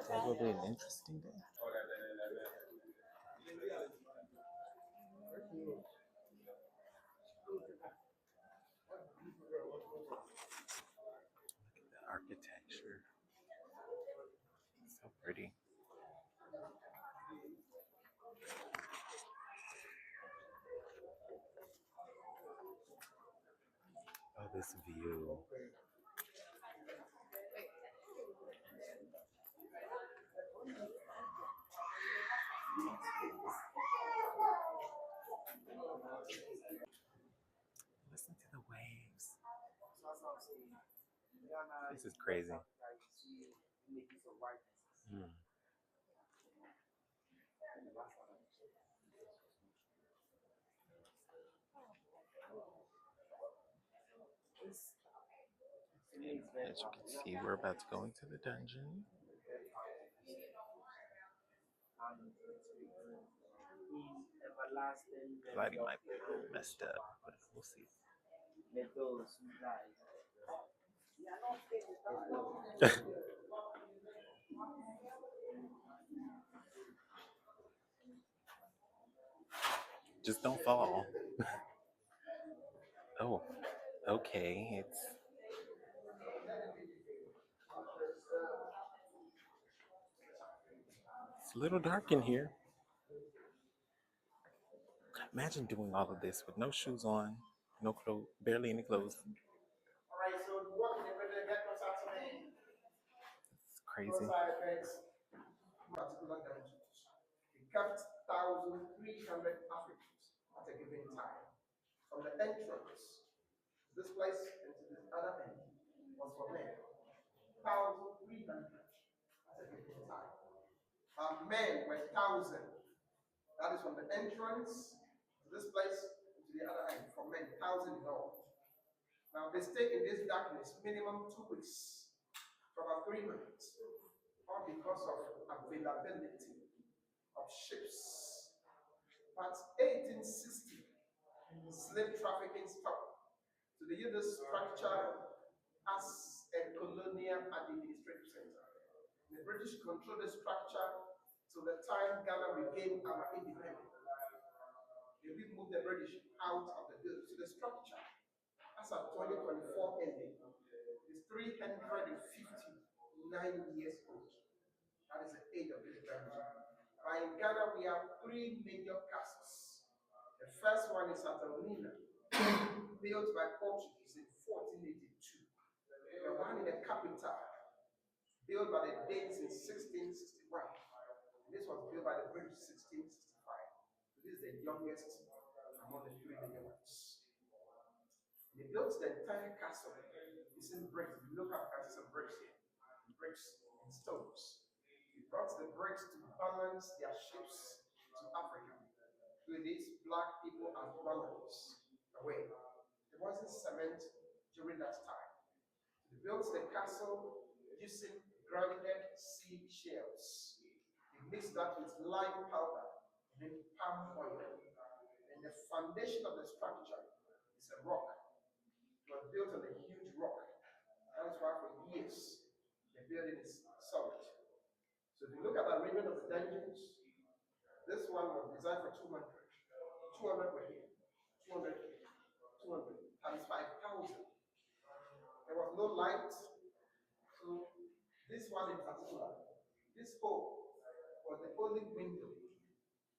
That will be an interesting day. The architecture, so pretty. Oh, this view. Listen to the waves. This is crazy. Mm. As you can see, we're about to go into the dungeon. Lighting might be a little messed up, but we'll see. Just don't fall. Oh, okay. It's a little dark in here. Imagine doing all of this with no shoes on, no clothes, barely any clothes. It's crazy. Particular dungeons. It kept 1,300 Africans at a given time. From the entrance to this place and to this other end was for men. 1,300 at a given time. Men were 1,000. That is from the entrance to this place and to the other end. For men, 1,000 in all. Now they stay in this darkness minimum 2 weeks, for about 3 months, all because of availability of ships. But 1860, slave trafficking stopped. So they used this structure as a colonial administrative center. The British controlled the structure till the time Ghana regained our independence. They moved the British out of the building. So the structure, as of 2024 ending, is 359 years old. That is the age of this dungeon. In Ghana, we have 3 major castles. The first one is Nat'l, built by Portuguese in 1482. The one in the capital, built by the Danes in 1661. And this was built by the British in 1665. So this is the youngest among the 3 major ones. They built the entire castle. It's in bricks. If you look at castles and bricks here, bricks and stones. They brought the bricks to balance their ships to Africa. With these black people as dwellers away. There wasn't cement during that time. They built the castle using grounded seed shells. They mixed that with lime powder and then palm oil. And the foundation of the structure is a rock. It was built on a huge rock. That's why for years the building is solid. So if you look at the arrangement of the dungeons, this one was designed for 200. 200 were here. 200 here. 200 times 5,000. There was no light. So this one in particular, this hole was the only window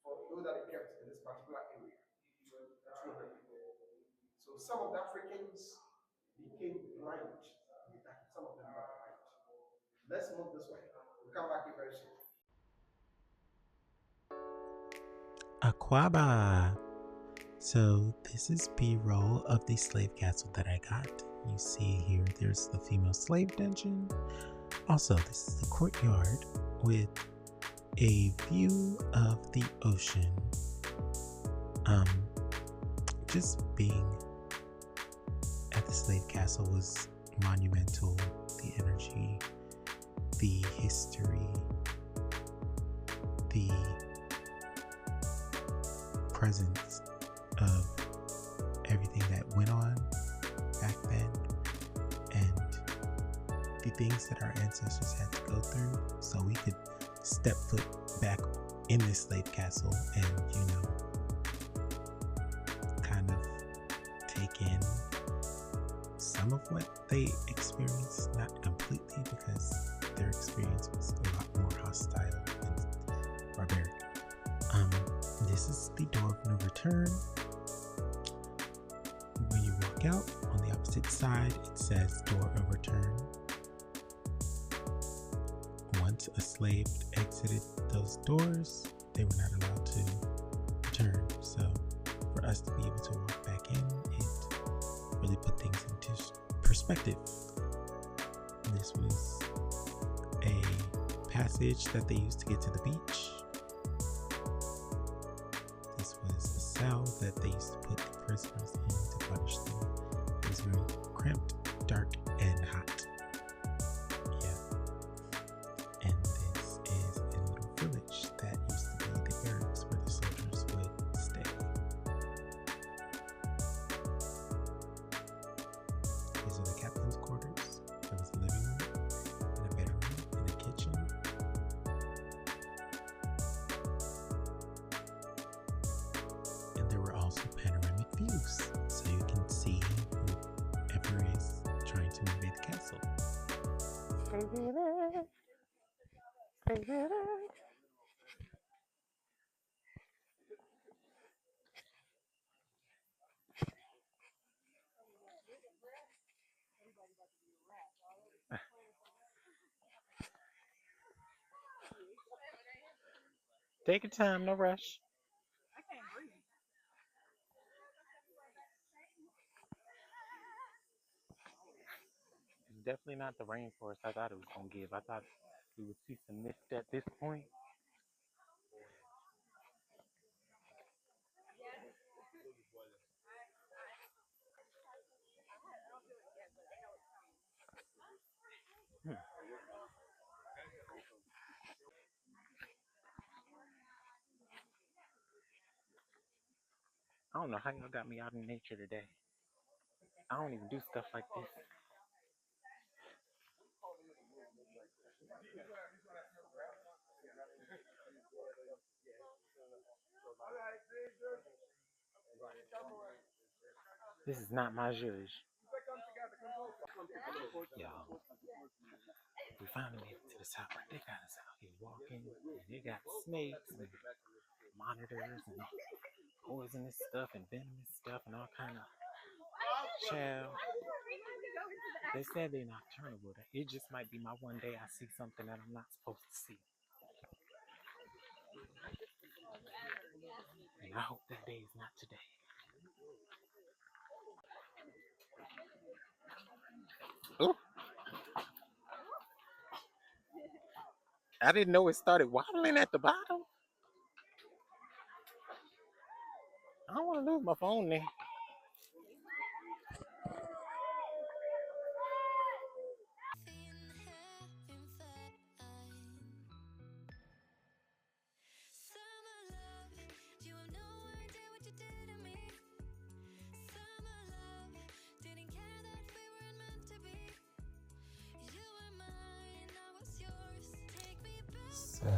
for those that they kept in this particular area. 200 people. So some of the Africans became blind. Some of them were blind. Let's move this way. We'll come back here very soon. Aquaba. So this is B-roll of the slave castle that I got. You see here, there's the female slave dungeon. Also, this is the courtyard with a view of the ocean. Just being at the slave castle was monumental. The energy, the history, the presence of everything that went on back then and the things that our ancestors had to go through so we could step foot back in this slave castle and, kind of take in some of what they experienced, not completely, because their experience was a lot more hostile and barbaric. This is the door of no return. When you walk out, on the opposite side, it says door of return. Once a slave exited those doors, they were not allowed to return. So for us to be able to walk back in, it really put things into perspective. This was a passage that they used to get to the beach. This was a cell that they used to put the prisoners in to punish them. It was very cramped, dark, and hot. Yeah. And this is a little village that used to be the barracks where the soldiers would stay. These are the captain's quarters. There was a living room, and a bedroom, and a kitchen. And there were also panoramic views, so you can see whoever is trying to invade the castle. Take your time, no rush. It's definitely not the rainforest I thought it was going to give. I thought we would see some mist at this point. I don't know how y'all got me out in nature today. I don't even do stuff like this. This is not my judge. Y'all, we finally made it to the top. They got us out here walking, and they got snakes and monitors and poisonous stuff and venomous stuff and all kind of child. They said they're nocturnal, but it just might be my one day I see something that I'm not supposed to see. And I hope that day is not today. Ooh. I didn't know it started waddling at the bottom. I don't want to lose my phone there. So,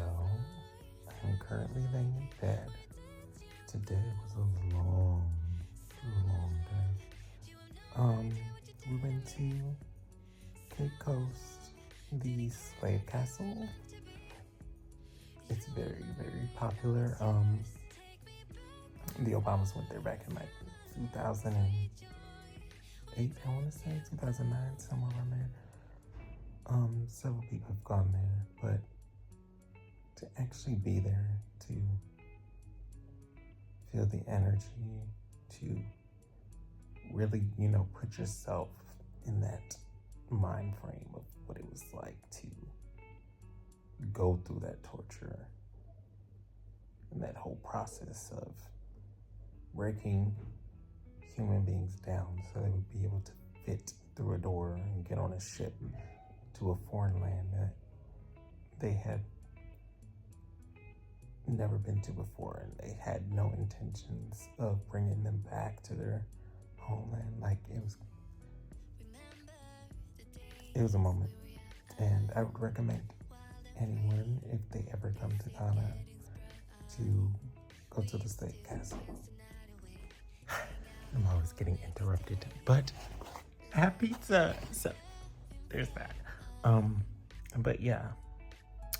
I'm currently laying in bed. Today was a long day. We went to Cape Coast, the slave castle. It's very, very popular. The Obamas went there back in like 2008, I want to say, 2009, somewhere around there. Several people have gone there, but to actually be there, to feel the energy, to really, put yourself in that mind frame of what it was like to go through that torture and that whole process of breaking human beings down so they would be able to fit through a door and get on a ship to a foreign land that they had never been to before, and they had no intentions of bringing them back to their homeland. Like it was a moment, and I would recommend anyone, if they ever come to Ghana, to go to the Slave Castle. I'm always getting interrupted, but I have pizza, so there's that. But yeah,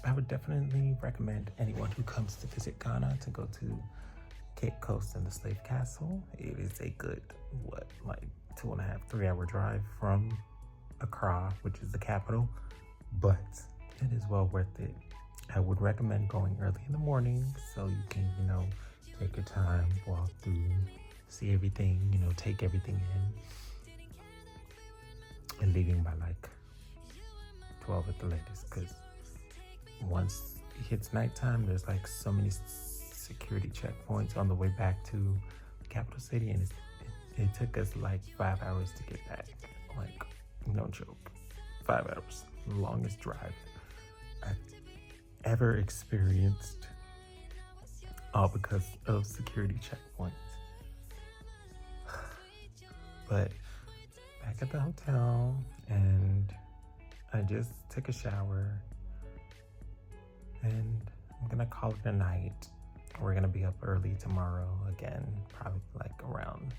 I would definitely recommend anyone who comes to visit Ghana to go to Cape Coast and the Slave Castle. It is a good, 2.5, 3 hour drive from Accra, which is the capital, but it is well worth it. I would recommend going early in the morning so you can, take your time, walk through, see everything, take everything in, and leaving by like 12 at the latest, because once it hits nighttime, there's like so many security checkpoints on the way back to the capital city, and it took us like 5 hours to get back. Like, no joke, 5 hours, the longest drive I've ever experienced, all because of security checkpoints. But back at the hotel, and I just took a shower, and I'm gonna call it a night. We're gonna be up early tomorrow again, probably like around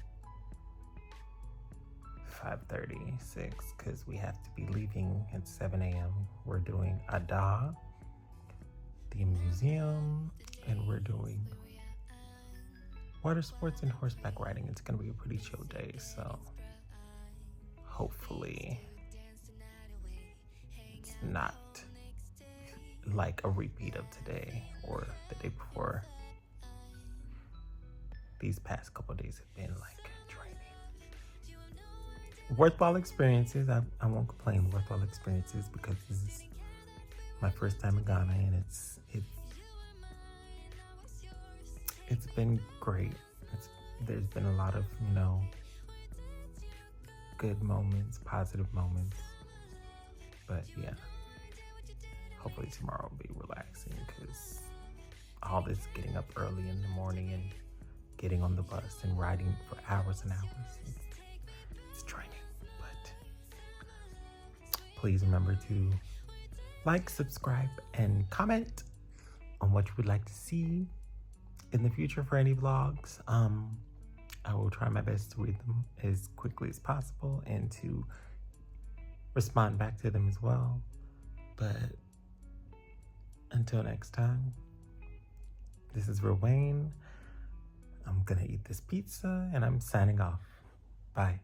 5:30, 6, because we have to be leaving at 7 a.m. We're doing Ada, the museum, and we're doing water sports and horseback riding. It's gonna be a pretty chill day, so hopefully it's not like a repeat of today or the day before. These past couple of days have been like draining. Worthwhile experiences. I won't complain. Worthwhile experiences, because this is my first time in Ghana, and it's been great. There's been a lot of good moments, positive moments, but yeah, hopefully tomorrow will be relaxing, because all this getting up early in the morning and getting on the bus and riding for hours and hours, it's draining. But please remember to like, subscribe, and comment on what you would like to see in the future for any vlogs. I will try my best to read them as quickly as possible and to respond back to them as well. But until next time, this is Real Wayne. I'm gonna eat this pizza, and I'm signing off. Bye.